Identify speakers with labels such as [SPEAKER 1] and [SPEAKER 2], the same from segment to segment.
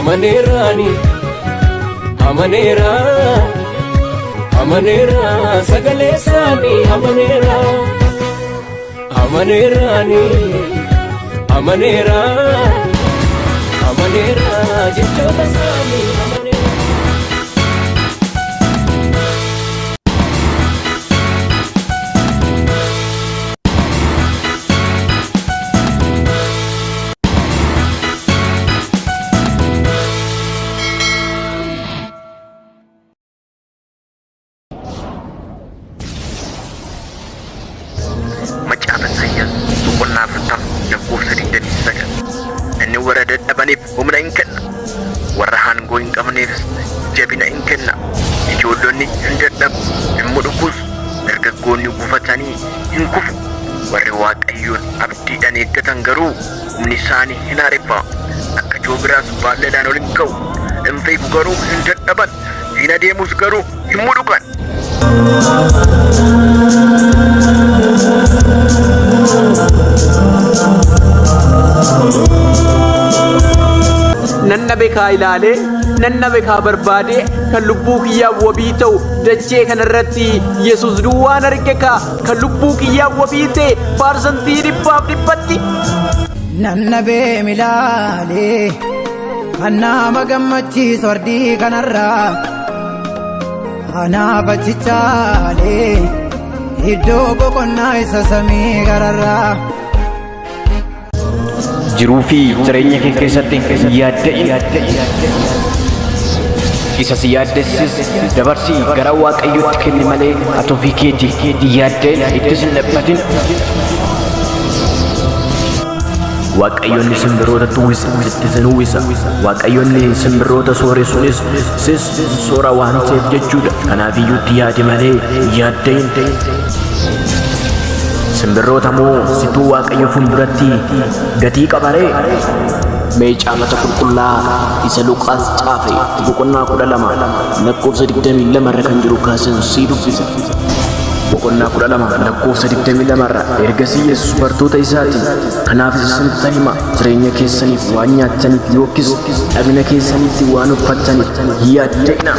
[SPEAKER 1] amaneerani amaneera amaneera sagalee isaanii amaneera amaneerani amaneera amaneera jechoota isaanii amaneera.
[SPEAKER 2] Macaafa Isaayyaas boqonnaa 40 lakkoofsa 29 inni warra dadhabaniif humna hin kenna, warra aangoo hin qabneefis jabina hin kenna. Ijoollonni hin dadhabu hin mudhukus, dargaggoonni gufatanii hin kufu. Warri Waaqayyoon abdiidhaan eeggatan garuu humni isaanii hin haareffama. Akka joobiraas baalleedhaan ol hin ka'u, hin fiigu garuu hin dadhaban, hin adeemus garuu hin mudhukan.
[SPEAKER 3] Nanna beekaa ilaalee nanna beekaa barbaade kan lubbuu kiyyaaf wabii ta'u dachee kanarratti Yesuus duwwaan arge kan lubbuu kiyyaaf wabii ta'e parsantii 100%.
[SPEAKER 4] Nanna beem ilaalee kan nama gammachiisu ardii kanarraa anaaf achichaalee iddoo boqonnaa isa samii gararraa.
[SPEAKER 5] Jiruu fi jireenya kee keessatti yaadda'in isa si yaaddessis dabarsii gara Waaqayyootti kenni malee ati ofii keetii yaadda'in ittis hin dhiphatin. Waaqayyoonni simbirroota tuwwisa ittis hin uwwisa. Waaqayyoonni simbirroota sooressuunis sis soora waan ta'eef jechuudha. Kanaafiyyuu itti yaadi malee yaadda'in. Simbirroota moo situu Waaqayyo fuulduratti gatii qabaree? Mee caamata qulqullaa isa Luqaas caafe boqonnaa 12 lakkoofsa 22 irra kan jiru kaasan sii dubbisa. Boqonnaa 12 lakkoofsa 22 irra ergasii Yesuus bartoota isaatiin kanaafis isinitti hima, jireenya keessaniif waan nyaataniif yookiis dhabina keessaniif waan uffataniif yaadda'ina.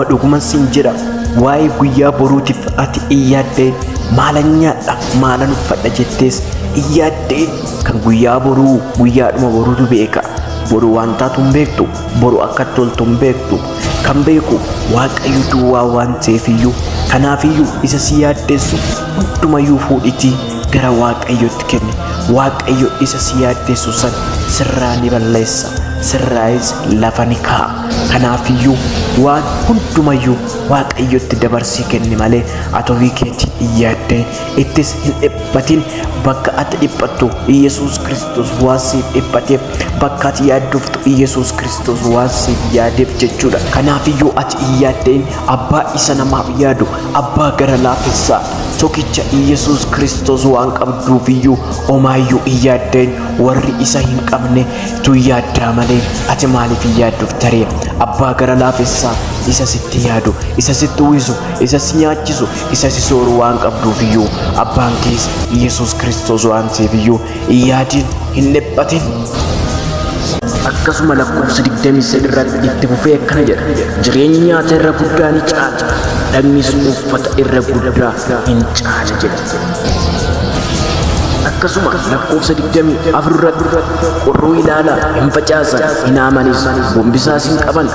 [SPEAKER 5] Dhuguma siin jedha, waa'ee guyyaa boruutiif ati iyyaadde maalan nyaadha maalan uffadha jettees iyyaadde. Kan guyyaa boruu guyyaadhuma boruutu beeka. Boru waan taatu hin beektu, boru akka toltu hin beektu. Kan beeku Waaqayyo duwwaa waan ta'eefiyyuu, kanaafiyyuu isa si yaaddeessu hundumayyuu fuudhitii gara Waaqayyotti kenni. Waaqayyo isa si yaaddeessu san sirraa ni balleessa, sirraayis lafa ni kaa'a. Kanaafiyyuu waan hundumayyuu Waaqayyotti dabarsii kenni malee ati ofii keetii iyyaadde ittis hin dhiphatin. Bakka ati dhiphattu Yesuus Kiristoos waan siif dhiphateef, bakka ati yaaddoftu Yesuus Kiristoos waan siif yaadeef jechuudha. Kanaafiyyuu ati iyyaaddein abbaa isa namaaf yaadu, abbaa gara laafessaa tokkicha Yesuus Kiristoos waan qabduufiyyuu omaayyuu iyyaaddein. Warri isa hin qabne tu yaaddaa malee ati maaliif iyyaadduuf taree? Abbaa gara laafessaa isa sitti yaadu, isa sitti uwwisu, isa si nyaachisu, isa si sooru waan qabduufiyyuu abbaan kees Yesuus Kiristoos waan ta'eefiyyuu iyyaadin hin dhiphatin. Akkasuma lakkoofsa 23 irratti itti fufee akkana jedha, jireenyi nyaata irra guddaa ni caala, dhagnis uffata irra guddaa hin caala jedha. Akkasuma lakkoofsa 24 irratti qorruu ilaalaa hin facaasan hin haamanis, gombisaas hin qaban,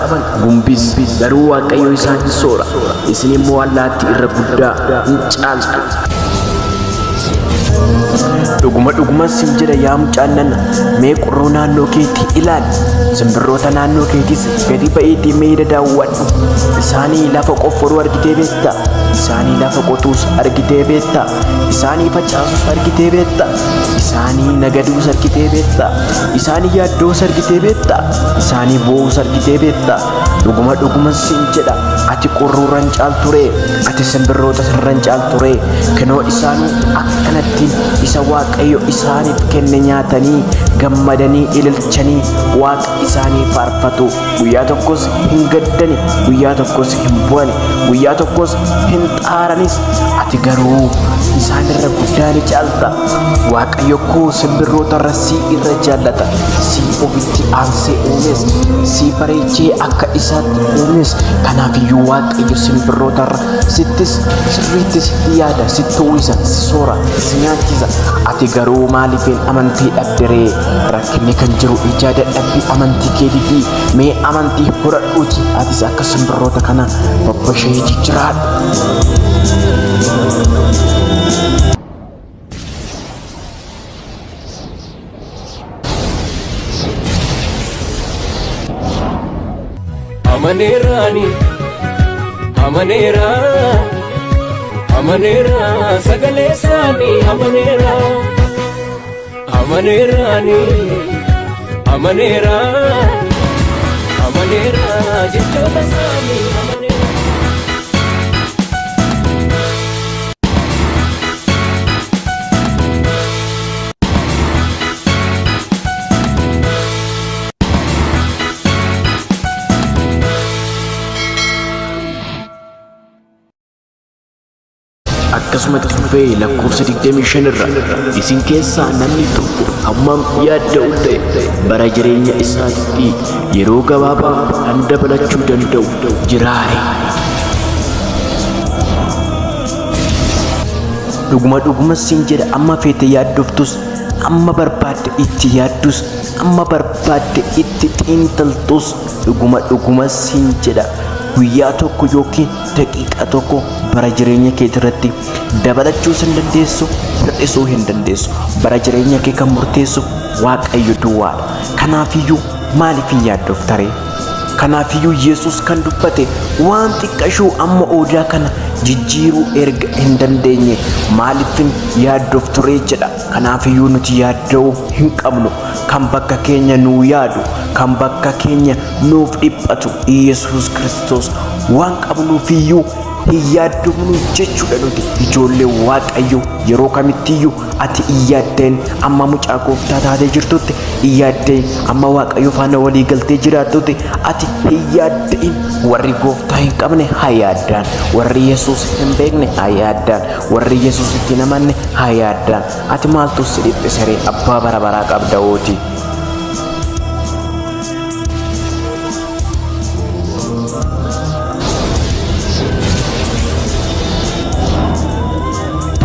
[SPEAKER 5] gombis garuu Waaqayyo isaan hin soora. Isin immoo allaattii irra guddaa hin caaltu. Dhuguma siin jedha yaa mucaan nana, mee qorruu naannoo keetii ilaali. Simbirroota naannoo keetiis gadi ba'iitii mee daawwadhu. Isaanii lafa qofforuu argitee beektaa? Isaanii lafa qotuus argitee beektaa? Isaanii facaasus argitee beektaa? Isaanii nagaduus argitee beektaa? Isaanii yaaddoos argitee beektaa? Isaanii boo'us argitee beektaa? Dhuguma siin jedha, ati qorruurran caalturee, ati simbirroota sirran caalturee, kinoo isaanii akkanattiin isa Waaqayyo isaaniif kenne nyaatanii gammadanii ililchanii Waaqa isaanii faarfatu. Guyyaa tokkos hin gaddani, guyyaa tokkos hin bu'ani, guyyaa tokkos hin xaaranis. Ati garuu isaanirra guddaa ni caalta. Waaqayyo koo simbirroota irra si irra jaallata. Si ofitti aansee uumes, si bareechee akka isaatti uumes. Kanaafiyyuu Waaqayyo simbirroota irra sittis sirriitti sitti yaada, sitti uwwisa, si soora, si nyaachisa. Ati garuu maaliifin amantii dhabderee? Rakkinni kan jiru ijaa dadhabbii amantii keetiifi mee amantii horadhuuti atis akka simbirroota kana babbashee jijjiraadhu.
[SPEAKER 1] Amaneerani, amaneera, amaneera, sagalee isaanii amaneera. Amaneerani, amaneera, amaneera, jechoota isaanii amaneera.
[SPEAKER 5] Akkasumatti dhufee lakkoofsa 25 irra isin keessaa namni tokko hammam yaadda'u ta'e bara jireenya isaatti yeroo gabaabaa kan dabalachuu danda'u jiraare. Dhuguma siin jedha, amma feete yaaddoftus, amma barbaadde itti yaaddus, amma barbaadde itti xiinxaltus, dhuguma siin jedha. Guyyaa tokko yookiin daqiiqaa tokko bara jireenya kee irratti dabalachuu hin dandeessu, hir'isuu hin dandeessu. Bara jireenya kee kan murteessu Waaqayyo duwwaadha. Kanaafiyyuu maaliif hin yaaddoftaree? Kanaafiyyuu Yesuus kan dubbate waan xiqqashuu amma odaa kana jijjiiruu erga hin dandeenye maaliifin yaaddofturee jedha. Kanaafiyyuu nuti yaadda'uu hin qabnu. Kan bakka keenya nuu yaadu, kan bakka keenya nuuf dhiphatu Yesuus Kiristoos waan qabnuufiyyuu hin yaaddofnu jechuudha. Nuti ijoollee Waaqayyo yeroo kamittiyyuu ati hin yaaddeen amma mucaa Gooftaa taatee jirtutti, hin yaaddeen amma Waaqayyo faana walii galtee jiraattutti ati hin yaaddeen. Warri Gooftaa hin qabne haa yaaddaan, warri Yesuus hin beekne haa yaaddaan, warri Yesuus itti hin amanne haa yaaddaan. Ati maaltu si dhiphisee abbaa bara baraa qabda ooti.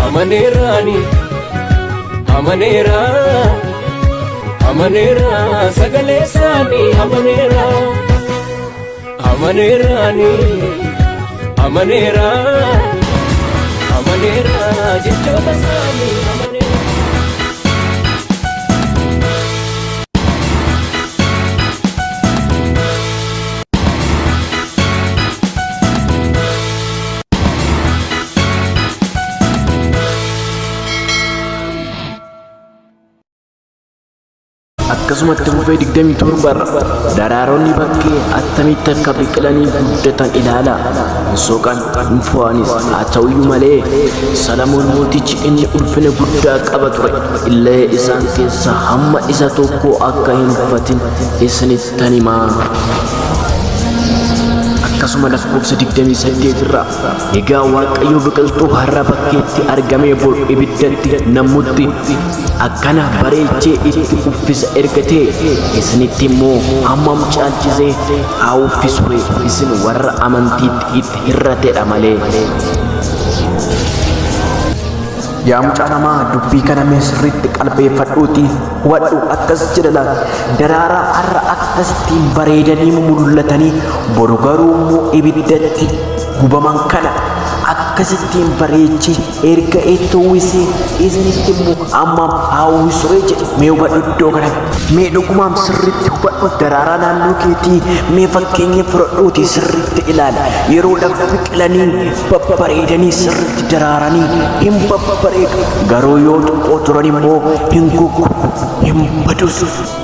[SPEAKER 1] Amaneerani, amaneera, amaneera, sagalee isaanii amaneera. Amaneerani, amaneera, amaneera, jechoota isaanii amaneera.
[SPEAKER 5] Akkasumatti fufee 27 irra daraaronni bakkee attamitti akka biqilanii guddatan ilaala. Hin soqan, hin fo'anis. Haa ta'uyyuu malee Salamoon mootichi inni ulfina guddaa qaba ture illee isaan keessaa hamma isa tokko akka hin uffatin isinittan himaa. Akkasuma lakkoofsa 28 irra egaa Waaqayyo biqiltuu har'a bakkeetti argamee bor ibiddatti namutti akkana bareechee itti uffisa ergatee isinitti immoo hammam caalchisee haa uffisu isin warra amantiitti itti hir'atedha malee. Yaa mucaa namaa dubbii kana mee sirriitti qalbeeffadhuutii hubadhu. Akkas jedha daraaraa har'a akkasittiin bareedanii mul'atanii boru garuu immoo ibiddatti gubaman kana akkasittiin bareechee erga itti uwwisee isinitti immoo amma haa uwwisuu jedhe. Mee hubadhu iddoo kanatti, mee dhugumaan sirriitti hubadhu. Daraaraa naannoo keetii mee fakkeenya fudhadhuutii sirriitti ilaali. Yeroo lafa biqilanii babbareedanii sirriitti daraaranii hin babbareedu, garuu yoo xiqqoo turan immoo hin goggogu, hin badus.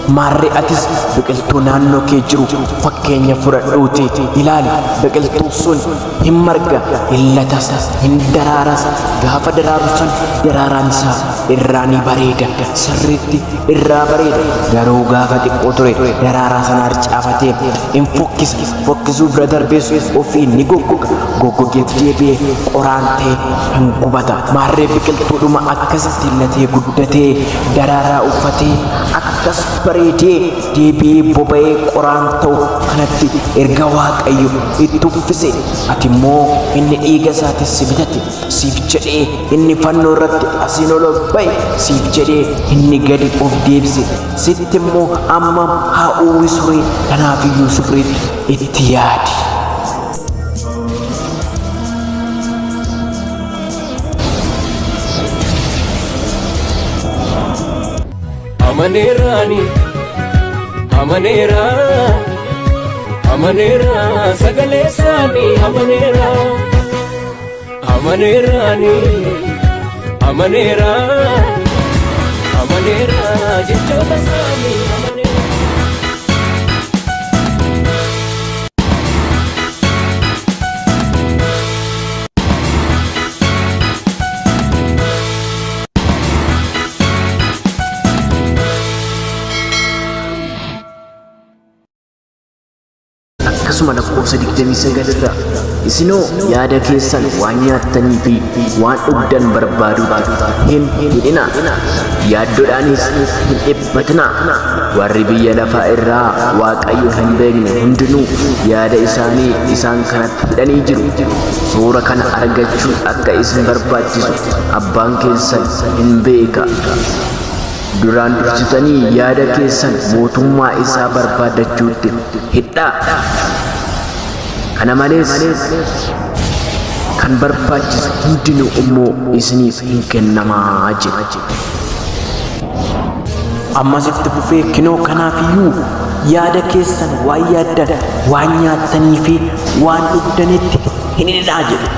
[SPEAKER 5] maarree atis biqiltuu naannoo kee jiru fakkeenya fudhadhuuti ilaali. Biqiltuun sun hin marga, hin latas, hin daraaras. Gaafa daraaru san daraaraan isaa irraa ni bareeda, sirriitti irraa bareeda. Garuu gaafa xiqqoo ture daraaraa sana harcaafatee hin fokkisa. Fokkisuu bira darbees ofii ni goggoga. Goggogeet deebi'ee qoraan ta'e kan gubata. Maarree biqiltuudhuma akkasitti illatee guddatee daraaraa uffatee akkas bareedee deebi'ee boba'ee qoraan ta'u kanatti erga Waaqayyo itti uffise, ati immoo inni dhiiga isaatis si bitate siif jedhee inni fannoo irratti asiin ol ba'e siif jedhee inni gadi of deebise. Sitti immoo amma haa uwwisure. Kanaafiyyuu sirriitti itti yaadi.
[SPEAKER 1] Amaneerani, amaneera, amaneera, sagalee isaanii amaneera. Amaneerani, amaneera, amaneera, jechoota isaanii amaneera.
[SPEAKER 5] Akkasuma lakkoofsa 29 irraa isinoo yaada keessan waan nyaattanii fi waan dhugdan barbaaduutti hin hidhinaa, yaaddoodhaanis hin dhiphatinaa. Warri biyya lafaa irraa Waaqayyo hin beekne hundinuu yaada isaanii isaan kanatti hidhanii jiru. Suura kana argachuun akka isin barbaachisu abbaan keessan hin beeka. Duraan dursitanii yaada keessan mootummaa isaa barbaadachuutti hidhaa. Kana malees kan barbaachisu hundinuu immoo isiniif hin kennamaa jedha. Ammas itti fufee kinoo kanaafiyyuu yaada keessan waan yaaddan, waan nyaattanii fi waan dhugdanitti hin hidhaa jedha.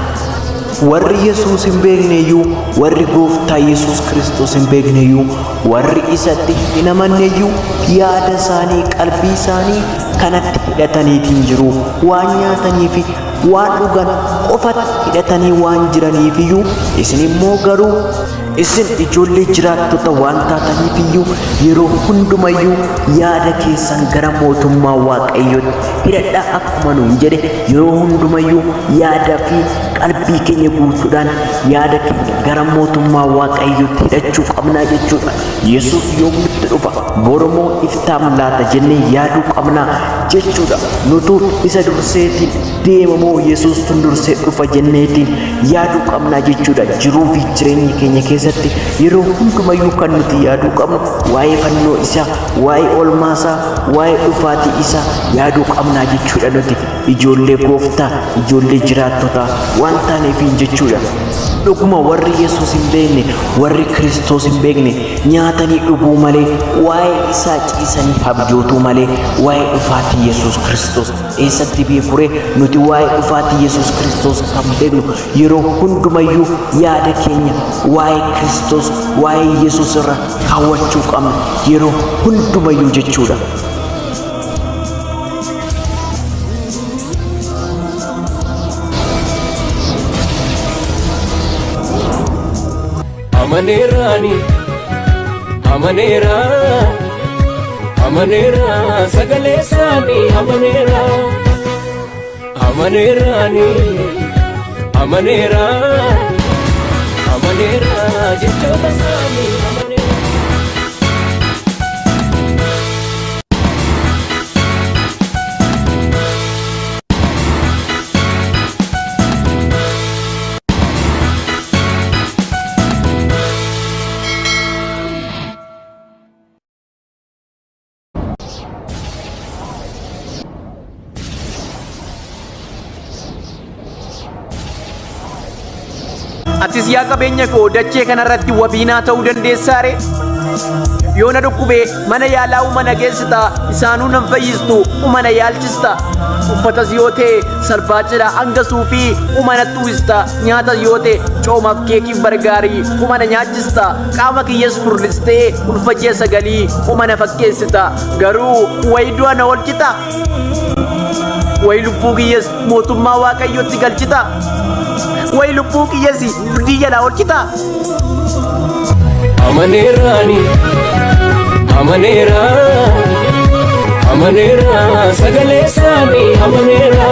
[SPEAKER 5] Warri Yesuus hin beekneyyuu, warri Gooftaa Yesuus Kiristoos hin beekneyyuu, warri isatti hin amanneyyuu yaada isaanii, qalbii isaanii kanatti hidhataniitiin jiru. Waan nyaatanii fi waan dhugan qofatti hidhatanii waan jiraniifiyyuu, isin immoo garuu isin ijoollee jiraattota waan taataniifiyyuu yeroo hundumayyuu yaada keessan gara mootummaa Waaqayyootti hidhadhaa. Akkuma nuun jedhe yeroo hundumayyuu yaadaa fi qalbii keenya guutuudhaan yaada keenya gara mootummaa Waaqayyootti hidhachuu qabnaa jechuudha. Yesuus yoomitti dhufa, boromoo iftaam laata jennee yaaduu qabnaa jechuudha. Nutu isa durseetiin deemamoo Yesuustun dursee dhufa jenneetiin yaaduu qabnaa jechuudha. Jiruu fi jireenya keenya keessatti yeroo hundumayyuu kan nuti yaaduu qabnu waa'ee fannoo isaa, waa'ee oolmaa isaa, waa'ee dhufaatii isaa yaaduu qabnaa jechuudha. Nuti ijoollee Gooftaa, ijoollee jiraattotaa waan taaneefiin jechuudha. Dhuguma warri Yesuus hin beekne, warri Kiristoos hin beekne nyaatanii dhuguu malee, waa'ee isaa ciisanii abjootuu malee waa'ee dhufaatii Yesuus Kiristoos eessatti beekure? Nuti waa'ee dhufaatii Yesuus Kiristoos kan beeknu yeroo hundumayyuu yaada keenya waa'ee Kiristoos, waa'ee Yesuus irra kaawwachuu qabna yeroo hundumayyuu jechuudha.
[SPEAKER 1] Amaneerani, amaneera, amaneera, sagalee isaanii amaneera. Amaneerani, amaneera, amaneera, jechoota isaanii amaneera.
[SPEAKER 3] Atis yaa qabeenya koo dachee kanarratti wabiinaa ta'uu dandeessaa ree? yoo na dhukkube mana yaalaa umana geessita isaanuu nan fayyistu umana yaalchista uffatas yoo ta'e salphaachidha hangasuu fi umanatti uwwista nyaatas yoo ta'e coomaaf keekiif bargaarii umana nyaachista qaama kiyyas furristee ulfajjee sagalii umana fakkeessita garuu wayi du'a na oolchita wayi lubbuu kiyyas mootummaa waaqayyotti galchita wayi lubbuu kiyyas duudii jalaa oolchita.
[SPEAKER 1] amaneeraani amaneera amaneera sagalee isaanii amaneera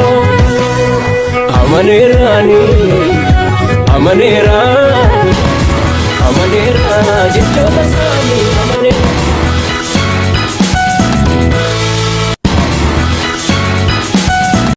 [SPEAKER 1] amaneeraani amaneera amaneera jechoota isaanii